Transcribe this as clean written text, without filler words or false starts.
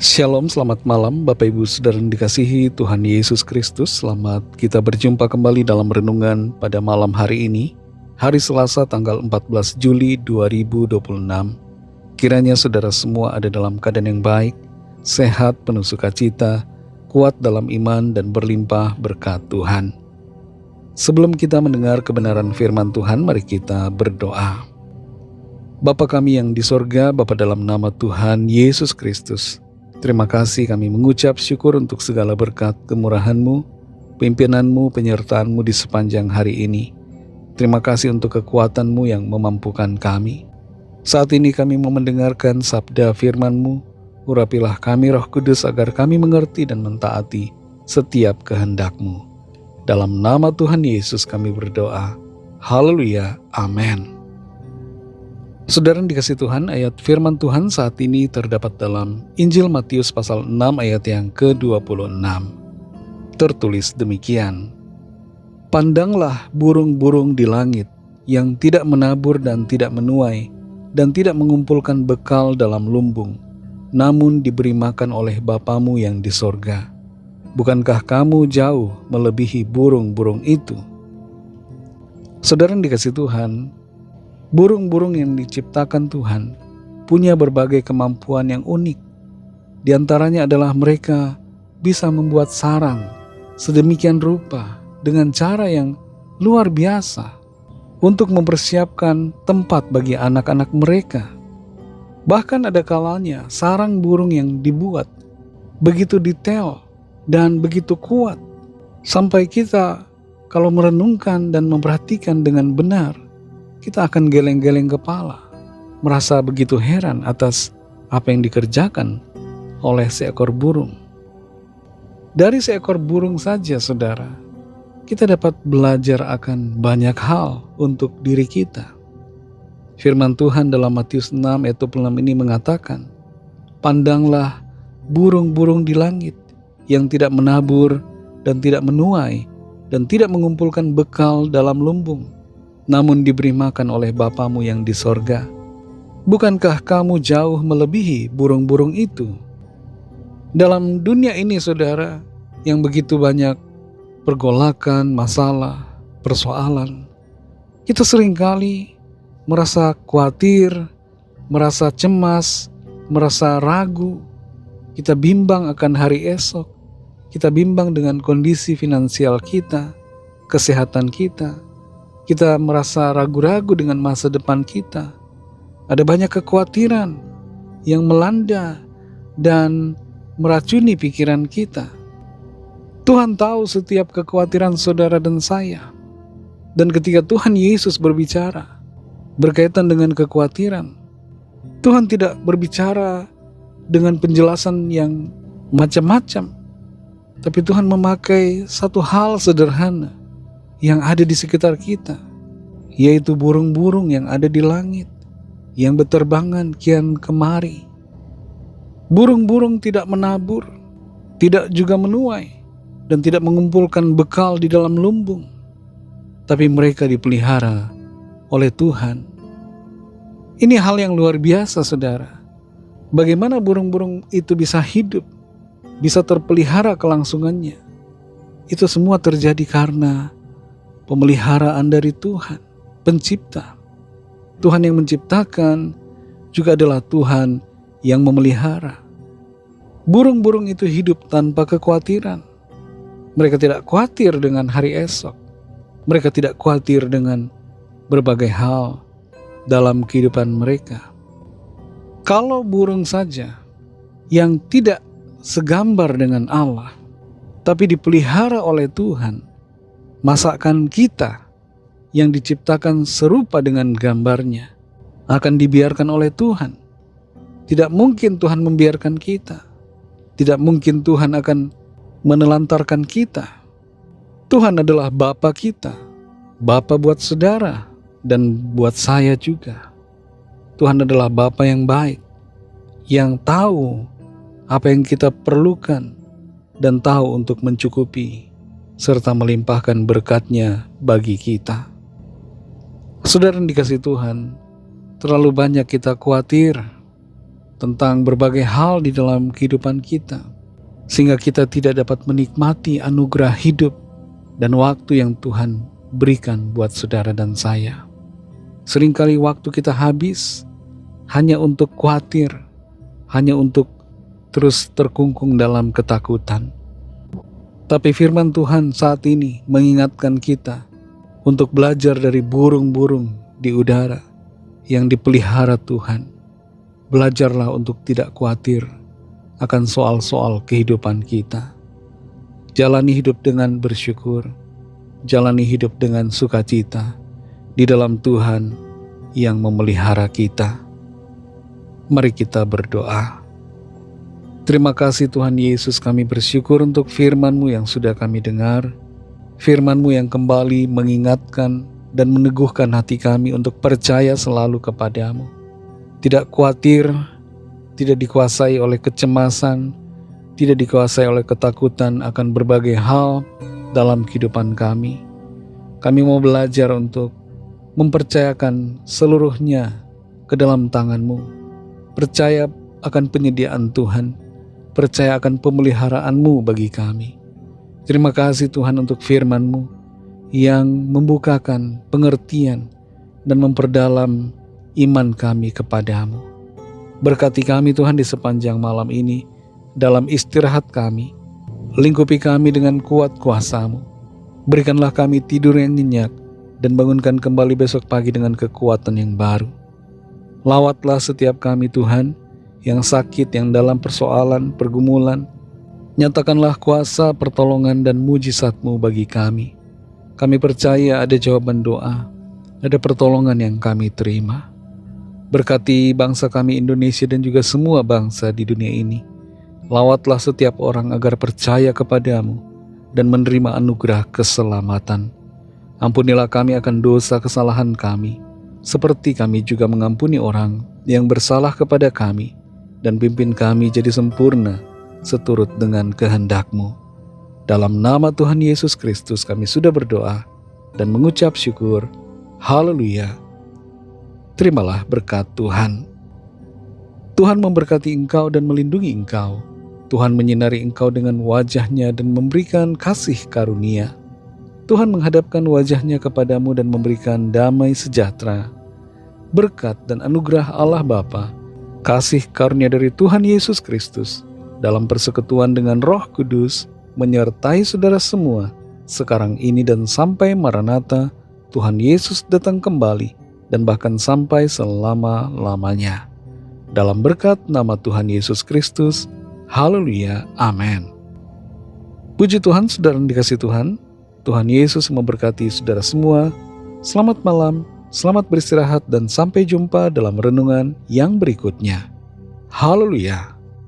Shalom, selamat malam Bapak Ibu Saudara yang dikasihi Tuhan Yesus Kristus. Selamat kita berjumpa kembali dalam renungan pada malam hari ini, hari Selasa tanggal 14 Juli 2026. Kiranya saudara semua ada dalam keadaan yang baik, sehat, penuh sukacita, kuat dalam iman dan berlimpah berkat Tuhan. Sebelum kita mendengar kebenaran firman Tuhan, mari kita berdoa. Bapa kami yang di sorga, Bapa dalam nama Tuhan Yesus Kristus, terima kasih kami mengucap syukur untuk segala berkat kemurahan-Mu, pimpinan-Mu, penyertaan-Mu di sepanjang hari ini. Terima kasih untuk kekuatan-Mu yang memampukan kami. Saat ini kami mau mendengarkan sabda firman-Mu. Urapilah kami Roh Kudus agar kami mengerti dan mentaati setiap kehendak-Mu. Dalam nama Tuhan Yesus kami berdoa. Haleluya, amin. Saudara yang dikasihi Tuhan, ayat firman Tuhan saat ini terdapat dalam Injil Matius pasal 6 ayat yang ke-26. Tertulis demikian, "Pandanglah burung-burung di langit yang tidak menabur dan tidak menuai dan tidak mengumpulkan bekal dalam lumbung, namun diberi makan oleh Bapamu yang di sorga. Bukankah kamu jauh melebihi burung-burung itu?" Saudara yang dikasihi Tuhan, burung-burung yang diciptakan Tuhan punya berbagai kemampuan yang unik. Di antaranya adalah mereka bisa membuat sarang sedemikian rupa dengan cara yang luar biasa untuk mempersiapkan tempat bagi anak-anak mereka. Bahkan ada kalanya sarang burung yang dibuat begitu detail dan begitu kuat sampai kita kalau merenungkan dan memperhatikan dengan benar, kita akan geleng-geleng kepala, merasa begitu heran atas apa yang dikerjakan oleh seekor burung. Dari seekor burung saja, saudara, kita dapat belajar akan banyak hal untuk diri kita. Firman Tuhan dalam Matius 6 ayat 26 ini mengatakan, "Pandanglah burung-burung di langit yang tidak menabur dan tidak menuai dan tidak mengumpulkan bekal dalam lumbung, namun diberi makan oleh Bapamu yang di sorga. Bukankah kamu jauh melebihi burung-burung itu?" Dalam dunia ini, saudara, yang begitu banyak pergolakan, masalah, persoalan, kita seringkali merasa khawatir, merasa cemas, merasa ragu. Kita bimbang akan hari esok. Kita bimbang dengan kondisi finansial kita, kesehatan kita. Kita merasa ragu-ragu dengan masa depan kita. Ada banyak kekhawatiran yang melanda dan meracuni pikiran kita. Tuhan tahu setiap kekhawatiran saudara dan saya. Dan ketika Tuhan Yesus berbicara berkaitan dengan kekhawatiran, Tuhan tidak berbicara dengan penjelasan yang macam-macam. Tapi Tuhan memakai satu hal sederhana yang ada di sekitar kita, yaitu burung-burung yang ada di langit, yang berterbangan kian kemari. Burung-burung tidak menabur, tidak juga menuai, dan tidak mengumpulkan bekal di dalam lumbung, tapi mereka dipelihara oleh Tuhan. Ini hal yang luar biasa, saudara. Bagaimana burung-burung itu bisa hidup, bisa terpelihara kelangsungannya? Itu semua terjadi karena pemeliharaan dari Tuhan, pencipta. Tuhan yang menciptakan juga adalah Tuhan yang memelihara. Burung-burung itu hidup tanpa kekhawatiran. Mereka tidak khawatir dengan hari esok. Mereka tidak khawatir dengan berbagai hal dalam kehidupan mereka. Kalau burung saja yang tidak segambar dengan Allah, tapi dipelihara oleh Tuhan, masakan kita yang diciptakan serupa dengan gambarnya akan dibiarkan oleh Tuhan. Tidak mungkin Tuhan membiarkan kita. Tidak mungkin Tuhan akan menelantarkan kita. Tuhan adalah Bapa kita, Bapa buat saudara dan buat saya juga. Tuhan adalah Bapa yang baik, yang tahu apa yang kita perlukan dan tahu untuk mencukupi serta melimpahkan berkat-Nya bagi kita. Saudara yang dikasihi Tuhan, terlalu banyak kita khawatir tentang berbagai hal di dalam kehidupan kita, sehingga kita tidak dapat menikmati anugerah hidup dan waktu yang Tuhan berikan buat saudara dan saya. Seringkali waktu kita habis hanya untuk khawatir, hanya untuk terus terkungkung dalam ketakutan. Tapi firman Tuhan saat ini mengingatkan kita untuk belajar dari burung-burung di udara yang dipelihara Tuhan. Belajarlah untuk tidak khawatir akan soal-soal kehidupan kita. Jalani hidup dengan bersyukur, jalani hidup dengan sukacita di dalam Tuhan yang memelihara kita. Mari kita berdoa. Terima kasih Tuhan Yesus, kami bersyukur untuk firman-Mu yang sudah kami dengar, firman-Mu yang kembali mengingatkan dan meneguhkan hati kami untuk percaya selalu kepadamu. Tidak khawatir, tidak dikuasai oleh kecemasan, tidak dikuasai oleh ketakutan akan berbagai hal dalam kehidupan kami. Kami mau belajar untuk mempercayakan seluruhnya ke dalam tangan-Mu. Percaya akan penyediaan Tuhan, percaya akan pemeliharaanmu bagi kami. Terima kasih Tuhan untuk firman-Mu yang membukakan pengertian dan memperdalam iman kami kepadamu. Berkati kami Tuhan di sepanjang malam ini, dalam istirahat kami, lingkupi kami dengan kuat kuasa-Mu. Berikanlah kami tidur yang nyenyak dan bangunkan kembali besok pagi dengan kekuatan yang baru. Lawatlah setiap kami Tuhan, yang sakit, yang dalam persoalan, pergumulan. Nyatakanlah kuasa, pertolongan dan mujizat-Mu bagi kami. Kami percaya ada jawaban doa, ada pertolongan yang kami terima. Berkati bangsa kami Indonesia dan juga semua bangsa di dunia ini. Lawatlah setiap orang agar percaya kepadamu dan menerima anugerah keselamatan. Ampunilah kami akan dosa kesalahan kami, seperti kami juga mengampuni orang yang bersalah kepada kami, dan pimpin kami jadi sempurna seturut dengan kehendak-Mu. Dalam nama Tuhan Yesus Kristus kami sudah berdoa dan mengucap syukur. Haleluya. Terimalah berkat Tuhan. Tuhan memberkati engkau dan melindungi engkau. Tuhan menyinari engkau dengan wajah-Nya dan memberikan kasih karunia. Tuhan menghadapkan wajah-Nya kepadamu dan memberikan damai sejahtera. Berkat dan anugerah Allah Bapa, kasih karunia dari Tuhan Yesus Kristus, dalam persekutuan dengan Roh Kudus, menyertai saudara semua, sekarang ini dan sampai Maranatha, Tuhan Yesus datang kembali, dan bahkan sampai selama-lamanya. Dalam berkat nama Tuhan Yesus Kristus, haleluya, amin. Puji Tuhan, saudara yang dikasihi Tuhan, Tuhan Yesus memberkati saudara semua. Selamat malam, selamat beristirahat, dan sampai jumpa dalam renungan yang berikutnya. Haleluya.